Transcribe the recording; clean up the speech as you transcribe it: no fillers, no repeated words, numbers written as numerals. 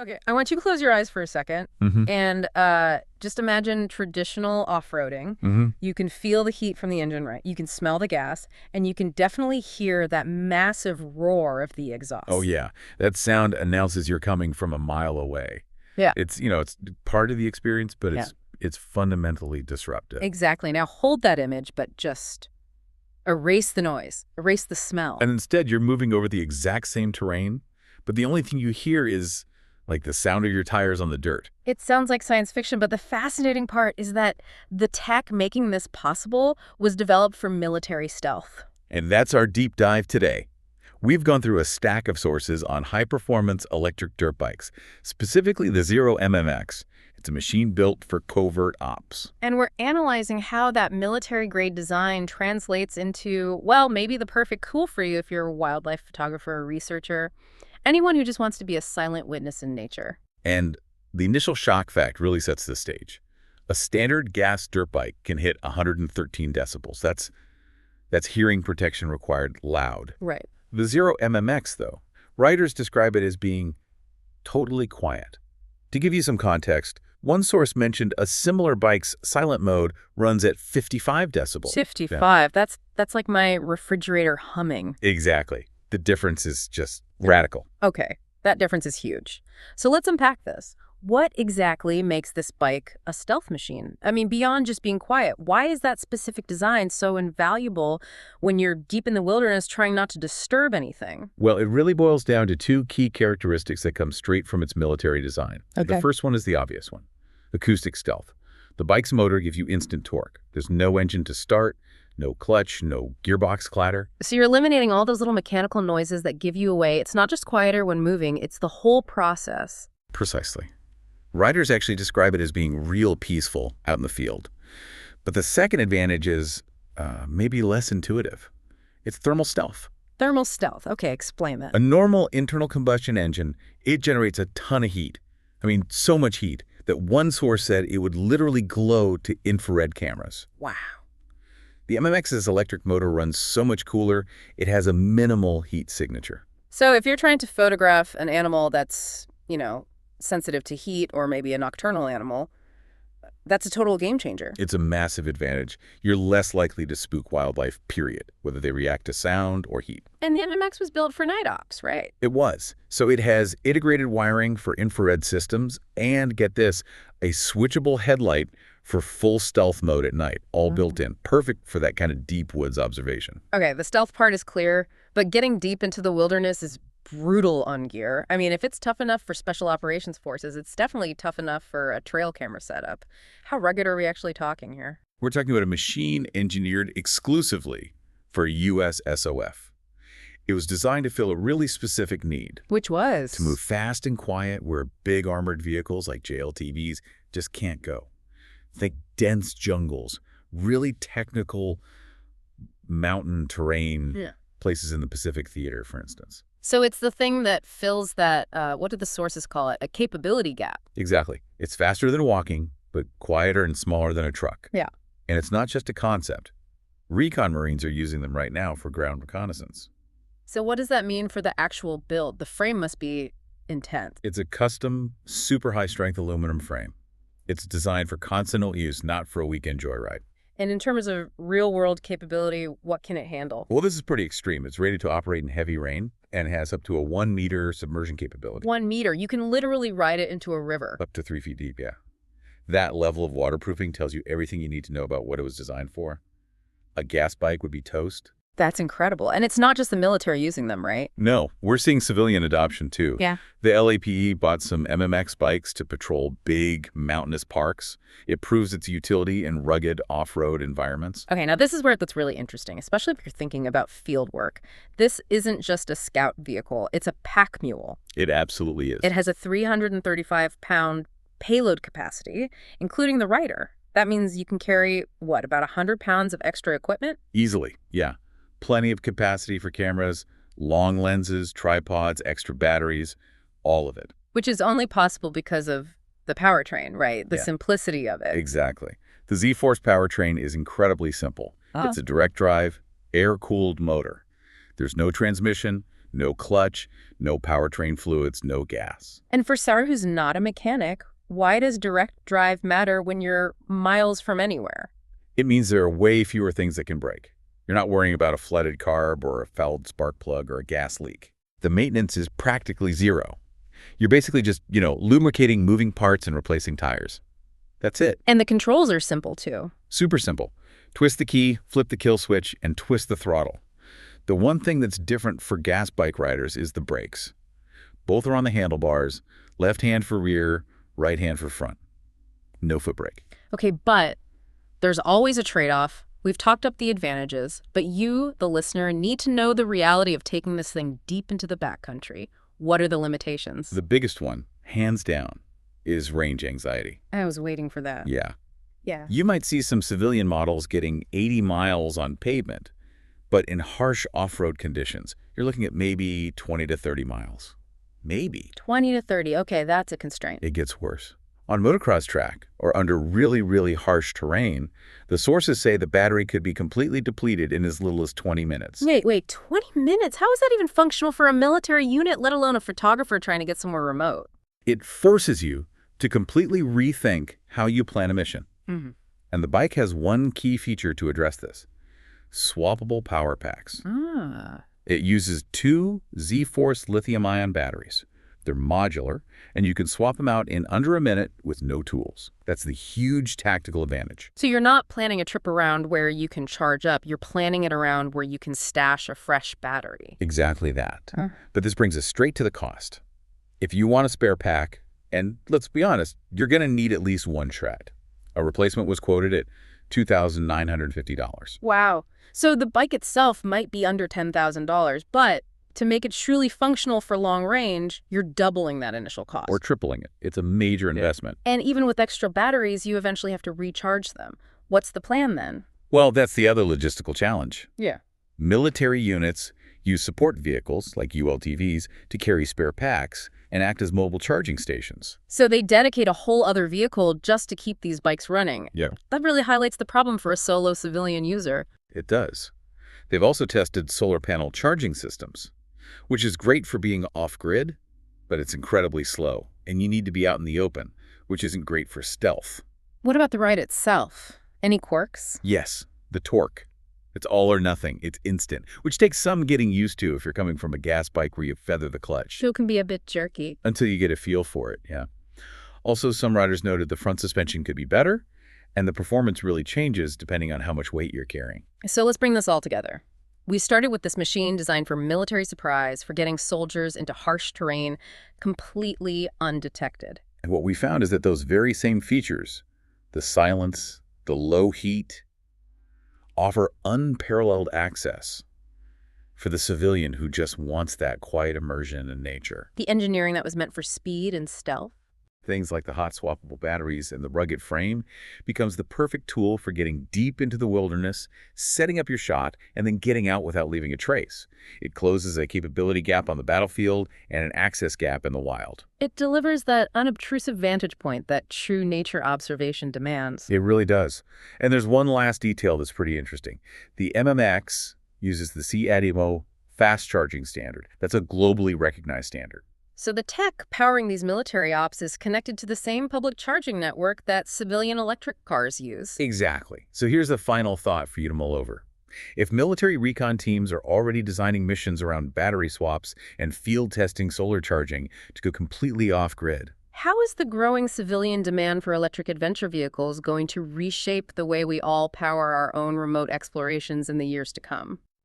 Okay, I want you to close your eyes for a second Mm-hmm. and just imagine traditional off-roading. Mm-hmm. You can feel the heat from the engine, right? You can smell the gas, and you can definitely hear that massive roar of the Oh, exhaust. yeah. That sound announces you're coming from a mile away. Yeah, It's part of the experience, but yeah, it's fundamentally disruptive. exactly. Now hold that image, but just erase the noise, erase the smell. And instead, you're moving over the exact same terrain, but the only thing you hear is like the sound of your tires on the dirt. It sounds like science fiction, but the fascinating part is that the tech making this possible was developed for military stealth. And that's our deep dive today. We've gone through a stack of sources on high-performance electric dirt bikes, specifically the Zero MMX. It's a machine built for covert ops. And we're analyzing how that military-grade design translates into, well, maybe the perfect tool for you if you're a wildlife photographer or researcher, anyone who just wants to be a silent witness in nature. And the initial shock fact really sets the stage. A standard gas dirt bike can hit 113 decibels. That's hearing protection required loud. Right. The Zero MMX, though, writers describe it as being totally quiet. To give you some context, one source mentioned a similar bike's silent mode runs at 55 decibels. 55. That's like my refrigerator humming. Exactly. The difference is just radical. Okay, that difference is huge. So let's unpack this. What exactly makes this bike a stealth machine? I mean, beyond just being quiet, why is that specific design so invaluable when you're deep in the wilderness trying not to disturb anything? Well, it really boils down to two key characteristics that come straight from its military design. Okay. The first one is the obvious one, acoustic stealth. The bike's motor gives you instant torque. There's no engine to start, no clutch, no gearbox clatter. So you're eliminating all those little mechanical noises that give you away. It's not just quieter when moving, it's the whole process. Precisely. Writers actually describe it as being real peaceful out in the field. But the second advantage is maybe less intuitive. It's thermal stealth. Thermal stealth. Okay, explain that. A normal internal combustion engine, it generates a ton of heat. I mean, so much heat that one source said it would literally glow to infrared cameras. Wow. The MMX's electric motor runs so much cooler, it has a minimal heat signature. So if you're trying to photograph an animal that's, sensitive to heat, or maybe a nocturnal animal, that's a total game changer. It's a massive advantage. You're less likely to spook wildlife, period, whether they react to sound or heat. And the MMX was built for night ops, right? It was. So it has integrated wiring for infrared systems and, get this, a switchable headlight for full stealth mode at night, all built in. Perfect for that kind of deep woods observation. Okay, the stealth part is clear, but getting deep into the wilderness is brutal on gear. I mean, if it's tough enough for special operations forces, it's definitely tough enough for a trail camera setup. How rugged are we actually talking here? We're talking about a machine engineered exclusively for U.S. SOF. It was designed to fill a really specific need. Which was? To move fast and quiet where big armored vehicles like JLTVs just can't go. Think dense jungles, really technical mountain terrain, places in the Pacific Theater, for instance. So it's the thing that fills that, what did the sources call it, a capability gap. Exactly. It's faster than walking, but quieter and smaller than a truck. Yeah. And it's not just a concept. Recon Marines are using them right now for ground reconnaissance. So what does that mean for the actual build? The frame must be intense. It's a custom, super high-strength aluminum frame. It's designed for constant use, not for a weekend joyride. And in terms of real-world capability, what can it handle? Well, this is pretty extreme. It's rated to operate in heavy rain and has up to a 1-meter submersion capability. 1 meter. You can literally ride it into a river. Up to 3 feet deep, yeah. That level of waterproofing tells you everything you need to know about what it was designed for. A gas bike would be toast. That's incredible. And it's not just the military using them, right? No, we're seeing civilian adoption too. Yeah. The LAPD bought some MMX bikes to patrol big mountainous parks. It proves its utility in rugged off-road environments. Okay, now this is where it gets really interesting, especially if you're thinking about field work. This isn't just a scout vehicle. It's a pack mule. It absolutely is. It has a 335-pound payload capacity, including the rider. That means you can carry, what, about 100 pounds of extra equipment? Easily, yeah. Plenty of capacity for cameras, long lenses, tripods, extra batteries, all of it. Which is only possible because of the powertrain, right? The simplicity of it. Exactly. The Z-Force powertrain is incredibly simple. It's a direct drive, air-cooled motor. There's no transmission, No clutch, no powertrain fluids, no gas. And for Sarah, who's not a mechanic, why does direct drive matter when you're miles from anywhere? It means there are way fewer things that can break. You're not worrying about a flooded carb or a fouled spark plug or a gas leak. The maintenance is practically zero. You're basically just, lubricating moving parts and replacing tires. That's it. And the controls are simple, too. Super simple. Twist the key, flip the kill switch, and twist the throttle. The one thing that's different for gas bike riders is the brakes. Both are on the handlebars, left hand for rear, right hand for front. No foot brake. Okay, but there's always a trade-off. We've talked up the advantages, but you, the listener, need to know the reality of taking this thing deep into the backcountry. What are the limitations? The biggest one, hands down, is range anxiety. I was waiting for that. Yeah. Yeah. You might see some civilian models getting 80 miles on pavement, but in harsh off-road conditions, you're looking at maybe 20 to 30 miles. Maybe. 20 to 30. Okay, that's a constraint. It gets worse. On motocross track, or under really, really harsh terrain, the sources say the battery could be completely depleted in as little as 20 minutes. Wait, 20 minutes? How is that even functional for a military unit, let alone a photographer trying to get somewhere remote? It forces you to completely rethink how you plan a mission. Mm-hmm. And the bike has one key feature to address this: swappable power packs. It uses 2 Z-Force lithium-ion batteries. They're modular, and you can swap them out in under a minute with no tools. That's the huge tactical advantage. So you're not planning a trip around where you can charge up. You're planning it around where you can stash a fresh battery. Exactly that. But this brings us straight to the cost. If you want a spare pack, and let's be honest, you're going to need at least one shred. A replacement was quoted at $2,950. Wow. So the bike itself might be under $10,000, but to make it truly functional for long range, you're doubling that initial cost. Or tripling it. It's a major investment. And even with extra batteries, you eventually have to recharge them. What's the plan then? Well, that's the other logistical challenge. Yeah. Military units use support vehicles, like ULTVs, to carry spare packs and act as mobile charging stations. So they dedicate a whole other vehicle just to keep these bikes running. Yeah. That really highlights the problem for a solo civilian user. It does. They've also tested solar panel charging systems, which is great for being off-grid, but it's incredibly slow, and you need to be out in the open, which isn't great for stealth. What about the ride itself? Any quirks? Yes, the torque. It's all or nothing. It's instant, which takes some getting used to if you're coming from a gas bike where you feather the clutch. So it can be a bit jerky. Until you get a feel for it, yeah. Also, some riders noted the front suspension could be better, and the performance really changes depending on how much weight you're carrying. So let's bring this all together. We started with this machine designed for military surprise, for getting soldiers into harsh terrain completely undetected. And what we found is that those very same features, the silence, the low heat, offer unparalleled access for the civilian who just wants that quiet immersion in nature. The engineering that was meant for speed and stealth. Things like the hot swappable batteries and the rugged frame becomes the perfect tool for getting deep into the wilderness, setting up your shot, and then getting out without leaving a trace. It closes a capability gap on the battlefield and an access gap in the wild. It delivers that unobtrusive vantage point that true nature observation demands. It really does. And there's one last detail that's pretty interesting. The MMX uses the CADMO fast charging standard. That's a globally recognized standard. So the tech powering these military ops is connected to the same public charging network that civilian electric cars use. Exactly. So here's a final thought for you to mull over. If military recon teams are already designing missions around battery swaps and field testing solar charging to go completely off-grid, how is the growing civilian demand for electric adventure vehicles going to reshape the way we all power our own remote explorations in the years to come?